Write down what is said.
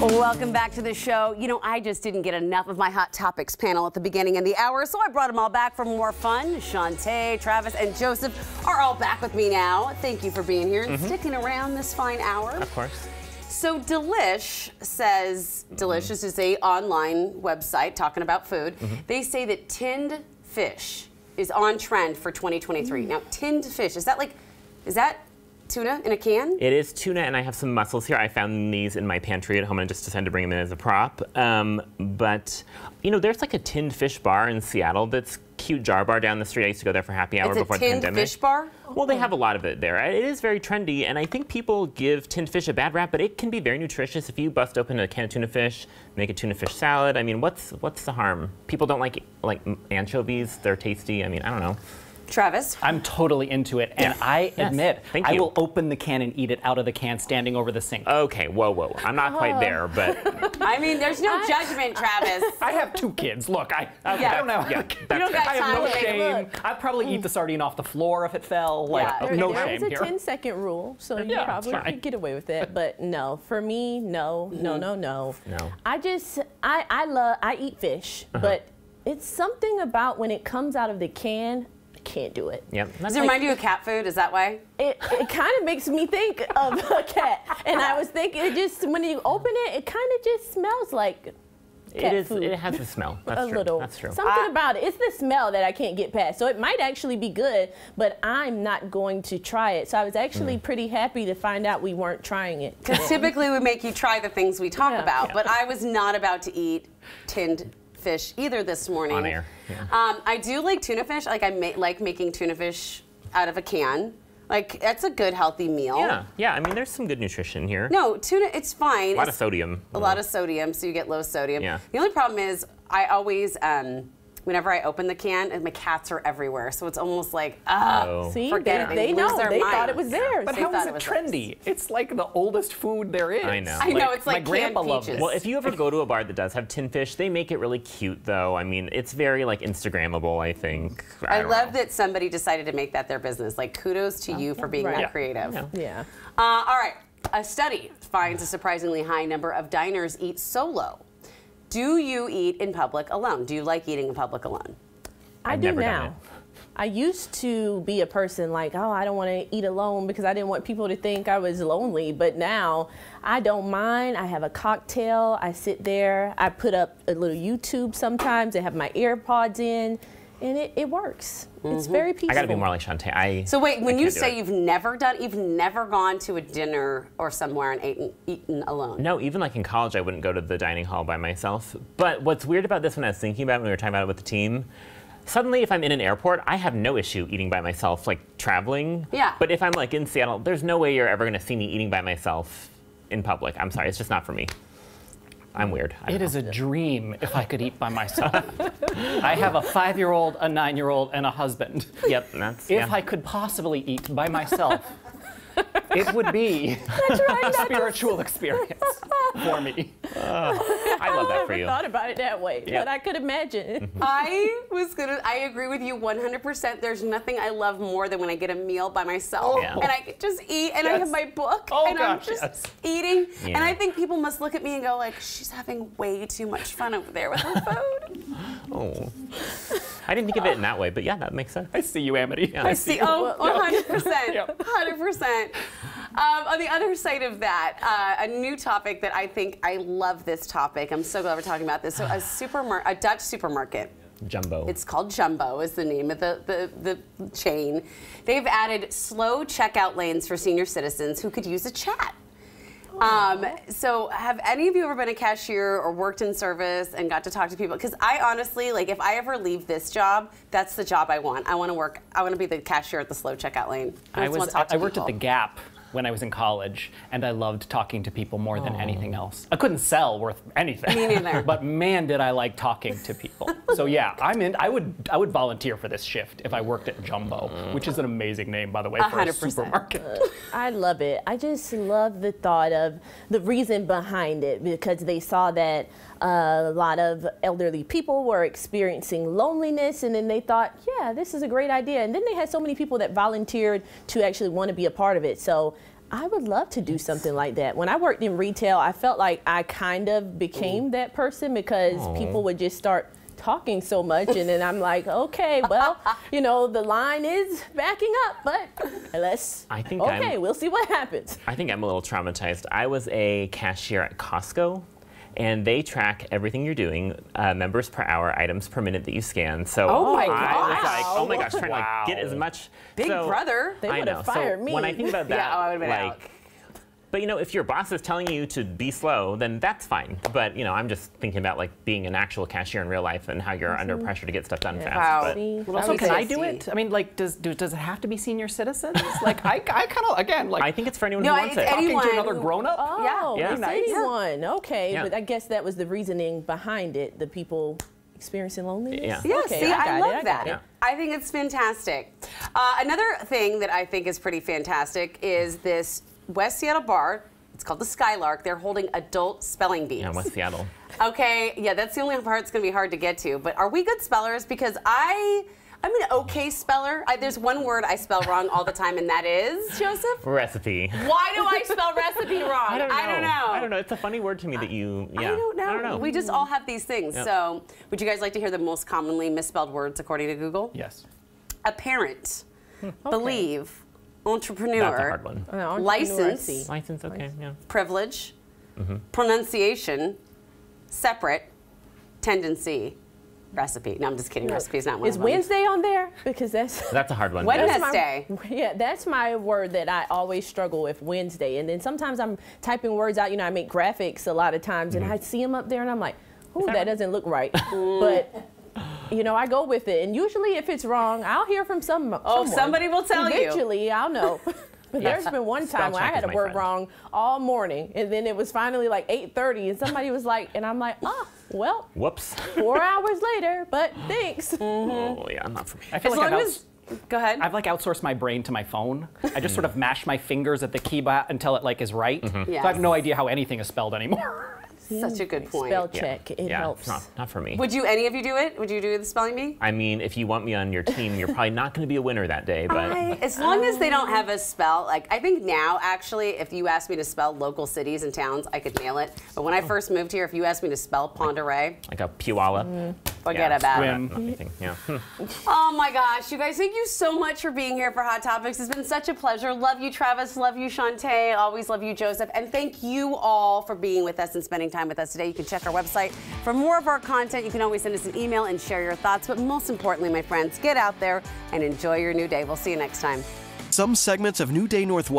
Welcome back to the show. You know, I just didn't get enough of my Hot Topics panel at the beginning of the hour, so I brought them all back for more fun. Shante, Travis, and Joseph are all back with me now. Thank you for being here and sticking around this fine hour. Of course. So Delish says, Delish is a online website talking about food. They say that tinned fish is on trend for 2023. Now, tinned fish, is that tuna in a can? It is tuna, and I have some mussels here. I found these in my pantry at home, and I just decided to bring them in as a prop. But, you know, there's like a tinned fish bar in Seattle that's cute jar bar down the street. I used to go there for happy hour before the pandemic. It's a tinned fish bar? Well, they have a lot of it there. It is very trendy, and I think people give tinned fish a bad rap, but it can be very nutritious. If you bust open a can of tuna fish, make a tuna fish salad, I mean, what's the harm? People don't like anchovies. They're tasty. I mean, I don't know. Travis? I'm totally into it, and I admit, Thank you. I will open the can and eat it out of the can standing over the sink. Okay, whoa. I'm not quite there, but... I mean, there's no judgment, Travis. I have 2 kids. Look, I don't know. You don't got I have no time to shame. I'd probably eat the sardine off the floor if it fell. Like, no shame There's a here. 10-second rule, so you probably could get away with it. But no, for me, no. I eat fish, but it's something about when it comes out of the can. Can't do it. Yep. Does it remind you of cat food? Is that why? It kind of makes me think of a cat, and I was thinking, when you open it, it kind of just smells like cat food. It has a smell. That's a true. little. That's true. Something about it. It's the smell that I can't get past. So it might actually be good, but I'm not going to try it. So I was actually pretty happy to find out we weren't trying it. Because typically we make you try the things we talk about, but I was not about to eat tinned fish either this morning. On air. Yeah. I do like tuna fish. Like I like making tuna fish out of a can. Like that's a good healthy meal. Yeah. I mean, there's some good nutrition here. No, tuna, it's fine. A lot of sodium. A lot of sodium, so you get low sodium. Yeah. The only problem is I always, whenever I open the can, and my cats are everywhere, so it's almost like, See, forget it. They know. They thought it was theirs. But how is it trendy? It's like the oldest food there is. I know. I know, it's like my grandpa canned loved peaches. it. Well, if you ever go to a bar that does have tin fish, they make it really cute, though. I mean, it's very, like, Instagrammable, I think. I love that somebody decided to make that their business. Like, kudos to you for being that creative. Yeah. All right. A study finds a surprisingly high number of diners eat solo. Do you eat in public alone? Do you like eating in public alone? I do now. I used to be a person like, oh, I don't want to eat alone because I didn't want people to think I was lonely. But now I don't mind. I have a cocktail. I sit there. I put up a little YouTube sometimes. I have my AirPods in, and it works. It's very peaceful. I gotta be more like Shante. So wait, when you say you've never gone to a dinner or somewhere and eaten alone? No, even like in college, I wouldn't go to the dining hall by myself. But what's weird about this when I was thinking about it, when we were talking about it with the team, suddenly, if I'm in an airport, I have no issue eating by myself, like traveling. Yeah. But if I'm like in Seattle, there's no way you're ever going to see me eating by myself in public. I'm sorry, it's just not for me. I'm weird. It is a dream if I could eat by myself. I have a 5-year-old, a 9-year-old, and a husband. Yep, that's If I could possibly eat by myself, it would be a spiritual experience for me. I love that for you. I never thought about it that way, but I could imagine. I agree with you 100%. There's nothing I love more than when I get a meal by myself and I could just eat and I have my book and I'm just eating. And I think people must look at me and go like, she's having way too much fun over there with her food. Oh. I didn't think of it in that way, but yeah, that makes sense. I see you, Amity. Yeah. I see. 100%. 100%. On the other side of that, a new topic that I love this topic. I'm so glad we're talking about this. So a Dutch supermarket. Jumbo. It's called Jumbo is the name of the chain. They've added slow checkout lanes for senior citizens who could use a chat. So have any of you ever been a cashier or worked in service and got to talk to people? Because I honestly, like if I ever leave this job, that's the job I want. I want to be the cashier at the slow checkout lane. I worked at the Gap when I was in college, and I loved talking to people more than anything else. I couldn't sell worth anything. Me neither. But man, did I like talking to people. So yeah, I would volunteer for this shift if I worked at Jumbo, which is an amazing name, by the way, for a 100%. supermarket. I love it. I just love the thought of the reason behind it, because they saw that a lot of elderly people were experiencing loneliness, and then they thought, yeah, this is a great idea. And then they had so many people that volunteered to actually want to be a part of it. So I would love to do something like that. When I worked in retail, I felt like I kind of became that person because people would just start talking so much, and then I'm like, okay, well, you know, the line is backing up, but we'll see what happens. I think I'm a little traumatized. I was a cashier at Costco, and they track everything you're doing, members per hour, items per minute that you scan. So Oh my I was gosh. like, oh my gosh, trying to like, get as much. Big brother. They would have fired me. When I think about that, Yeah, I would've been out. like, but you know, if your boss is telling you to be slow, then that's fine. But you know, I'm just thinking about like being an actual cashier in real life and how you're under pressure to get stuff done fast. Wow. But But also, can I do it? I mean, like, does it have to be senior citizens? Like, I kind of, again, like, I think it's for anyone No, who wants it's it. any- talking to anyone another who- grown-up. Oh, Yeah. it's Nice. anyone. Okay, Yeah. but I guess that was the reasoning behind it, the people experiencing loneliness. Yeah. Yeah, Okay, see, I got love it, that. got it. I think it's fantastic. Another thing that I think is pretty fantastic is this West Seattle bar. It's called the Skylark. They're holding adult spelling bees. Yeah, West Seattle. Okay, yeah, that's the only part that's going to be hard to get to. But are we good spellers? Because I'm an okay speller. There's one word I spell wrong all the time, and that is, Joseph? Recipe. Why do I spell recipe wrong? I don't know. I I don't know. It's a funny word to me that you. Yeah. I don't know. I don't know. We just all have these things. Yep. So, would you guys like to hear the most commonly misspelled words according to Google? Yes. Apparent, believe, entrepreneur, That's a hard one. Entrepreneur, I license, see. License, okay, yeah. privilege, pronunciation, separate, tendency, recipe. No, I'm just kidding. Recipe is not one Is of them. Wednesday on there? Because that's That's a hard one. Wednesday. that's my word that I always struggle with, Wednesday. And then sometimes I'm typing words out. You know, I make graphics a lot of times, and I see them up there, and I'm like, "Ooh, that doesn't look right." But you know, I go with it, and usually if it's wrong, I'll hear from someone. Somebody will tell you. Eventually, I'll know. But Yes. there's been one Spell time where I check had is a my word friend. wrong all morning, and then it was finally like 8:30, and somebody was like, and I'm like, oh, well, Whoops. 4 hours later, but thanks. Oh, yeah, not for me. I feel As like long as, go ahead. I've like outsourced my brain to my phone. I just sort of mash my fingers at the keyboard until it like is right. So I have no idea how anything is spelled anymore. Such a good point. Spell check, it Yeah, helps. it's not for me. Would you, any of you do it? Would you do the spelling bee? I mean, if you want me on your team, you're probably not going to be a winner that day, but As long as they don't have a spell, like I think now actually, if you asked me to spell local cities and towns, I could nail it. But when I first moved here, if you asked me to spell Ponderay, like a Puyallup. forget Yeah, about it. Swim. Not my thing, yeah. Oh my gosh, you guys, thank you so much for being here for Hot Topics. It's been such a pleasure. Love you, Travis. Love you, Shante. Always love you, Joseph. And thank you all for being with us and spending time with us today. You can check our website for more of our content. You can always send us an email and share your thoughts. But most importantly, my friends, get out there and enjoy your new day. We'll see you next time. Some segments of New Day Northwest